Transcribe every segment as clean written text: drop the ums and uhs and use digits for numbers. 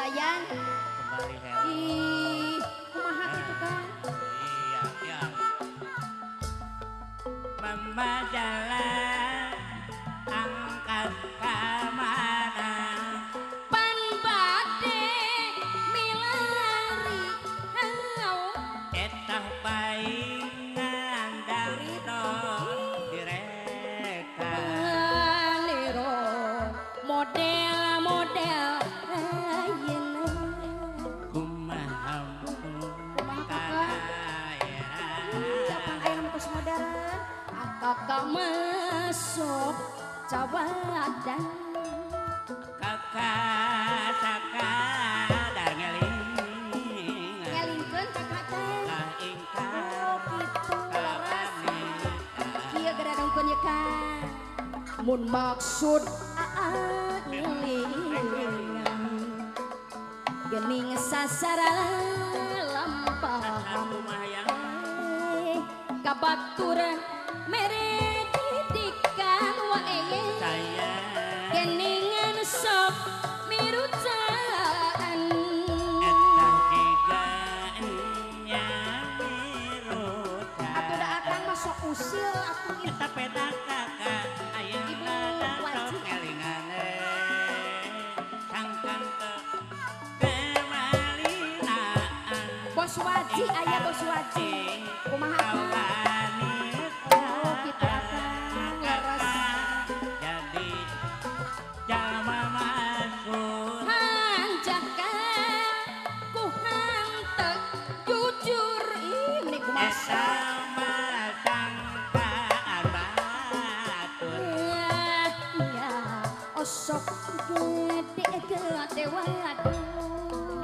sayang. Kembali hello. Ih, kumaha gitu kan? Iya, iya. Mama jalan angkat ke mana? Pan bade milari hau. Etah paing ngandang direka. Niro model-model ayeuna. Kumaha Japan aya nu tos modern. Kakak masuk cawadan. kakak sakadar ngeling Ngelingkeun kakak teh. ingkar Oh gitu laras. wanita. Ieu gadadongkeun ye kan. Mun maksud ngelingan. Geuning sasaran lampahan. Kabatur mere didikan wae Saya geningan sok mirucaan etah jiga nya miruta. atuh da akang masuk usil atuh ieu Eta peda kakak ayeuna Ibu sok wajib. ngelingan sangkan kemalinaan. bos waji aya bos waji kumaha akang oh kitu akang laras Jadi jalma masuk hanjakan ku hanteu jujur ih meni kumaha sama sangkaan batur. ya osok gede gede waduh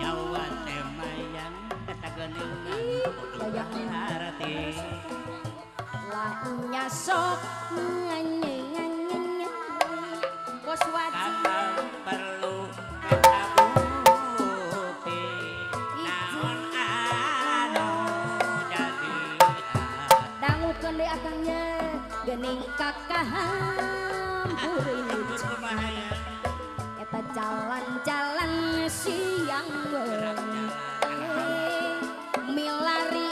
Nyawa temayang kata geningan Ih, harati. lahnya sok nyanyi bos wajib Kakak perlu kata bukti naon anu jadi dangukeun deui akangnya geuning kakahampureun kumahaya eta jalan-jalan siang wengi milari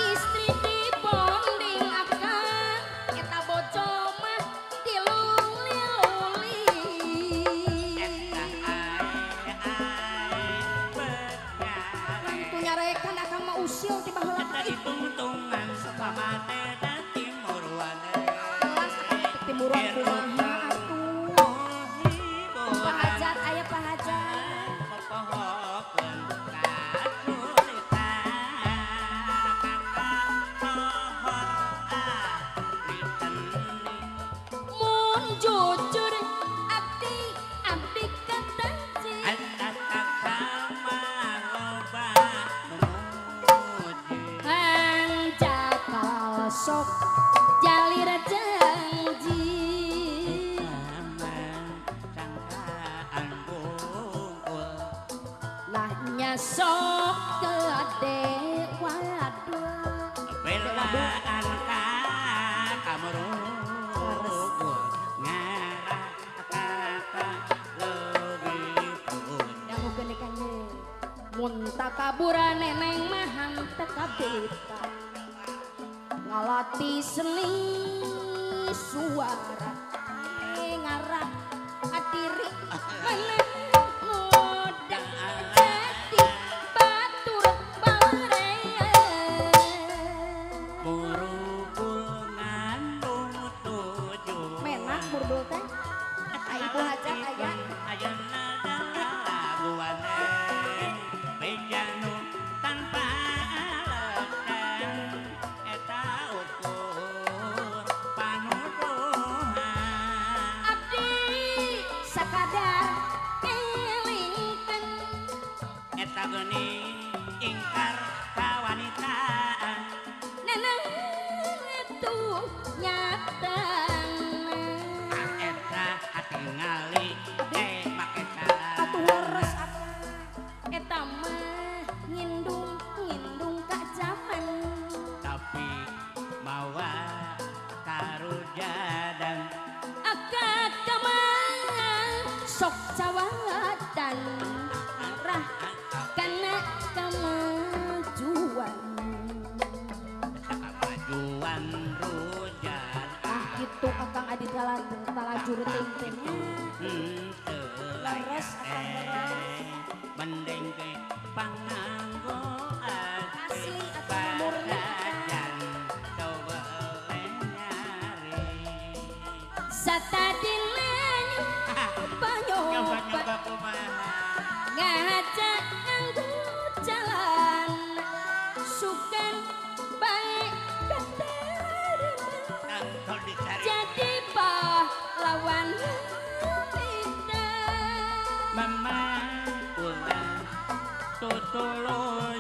istri di bonding akang eta bojo mah diluli-luli Kudu nyarekan akang mah usil ti baheula Eta hitung-hitungan pamate dan timuruan. kelas akang timuruan kumaha atuh Pak Hajat aya Pak Hajat Pepohokeun kasulitan. Kakak pohon mun jujur abdi abdi katanci Atas kakak mah loba memuji. hanjakal sok jalir janji Sangkaan bungkul lahnya sok gede waduh belaan ka kamurugul ngarah kakak lebih pun. yang geunikan ye mun takaburan neneng mah hanteu kabeta ngalati seni suara ngarah adiri maneh modal jadi batur balerean Murugul ngandung tujuh menak burdul teh ibu hajat aya ayeuna laguan bejanu tanpa alasan eta ukur panuduhan abdi sakadar kelingkeun eta geuning ingkar kawanitaan. neneng itu nyatana Eta hati ngali make atuh leres eta mah ngindung ngindung ka zaman tapi mawa karujadan akak kamang sok cawadan rah Leres akan leres. mending ke panganggo Asli atau murni jan coba nyari satadilen nyoba panyoba kumaha ngajak nganggo jalan sukan baik keterima kanggo dicari jadi pahlawan kita mama ulah tutulur